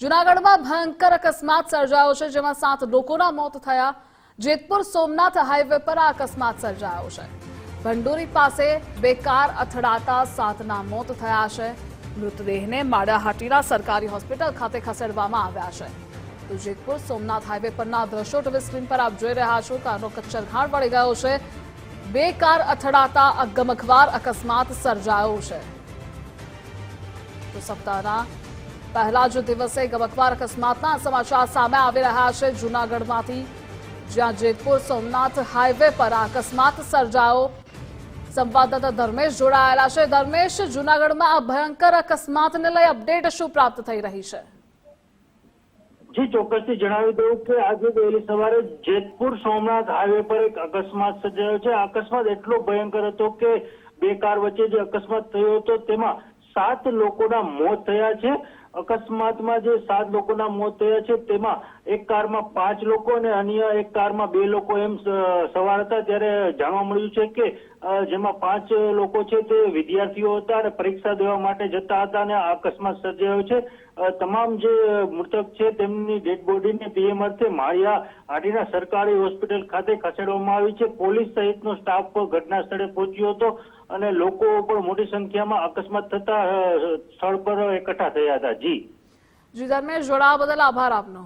જૂનાગઢમાં ભયંકર અકસ્માત સર્જાયો છે, જેમાં 7 લોકોના મોત થયા। જેતપુર સોમનાથ હાઈવે પર આ અકસ્માત સર્જાયો છે। ભંડોરી પાસે બે કાર અથડાતા 7ના મોત થયા છે। મૃતદેહને માળિયાહાટીના સરકારી હોસ્પિટલ ખાતે ખસેડવામાં આવ્યા છે। તો જેતપુર સોમનાથ હાઈવે પરના દ્રશ્યો ટીવી સ્ક્રીન પર આપ જોઈ રહ્યા છો। કારનો કચ્છરઘાણ પડી ગયો છે। બે કાર અથડાતા અગમખવાર અકસ્માત સર્જાયો છે। તો સપ્તાહના પહેલા જ દિવસે ગમખ્વાર અકસ્માતના સમાચાર સામે આવી રહ્યા છે જૂનાગઢમાંથી, જ્યાં જેતપુર સોમનાથ હાઈવે પર અકસ્માત સર્જાયો। સંવાદદાતા ધર્મેશ જોડાયેલા છે। ધર્મેશ, જૂનાગઢમાં આ ભયંકર અકસ્માતને લઈ અપડેટ શું પ્રાપ્ત થઈ રહી છે? જી ચોક્કસથી જણાવી દઉં કે આજે વહેલી સવારે જેતપુર સોમનાથ હાઈવે પર એક અકસ્માત સર્જાયો છે। આ અકસ્માત એટલો ભયંકર હતો કે બે કાર વચ્ચે જે અકસ્માત થયો હતો તેમાં 7 લોકોના મોત થયા છે। અકસ્માતમાં જે 7 લોકોના મોત થયા છે તેમાં એક કારમાં 5 લોકો અને અન્ય એક કારમાં 2 લોકો એમ સવાર હતા। ત્યારે જાણવા મળ્યું છે કે જેમાં 5 લોકો છે તે વિદ્યાર્થીઓ હતા અને પરીક્ષા દેવા માટે જતા હતા અને આ અકસ્માત સર્જાયો છે। તમામ જે મૃતક છે તેમની ડેડ બોડીને પીએમ અર્થે માળિયાહાટીના સરકારી હોસ્પિટલ ખાતે ખસેડવામાં આવી છે। પોલીસ સહિતનો સ્ટાફ ઘટના સ્થળે પહોંચ્યો હતો અને લોકો પણ મોટી સંખ્યામાં અકસ્માત થતા સ્થળ પર એકઠા થયા હતા। જી ધર્મેશ, જોડાવા બદલ આભાર આપનો।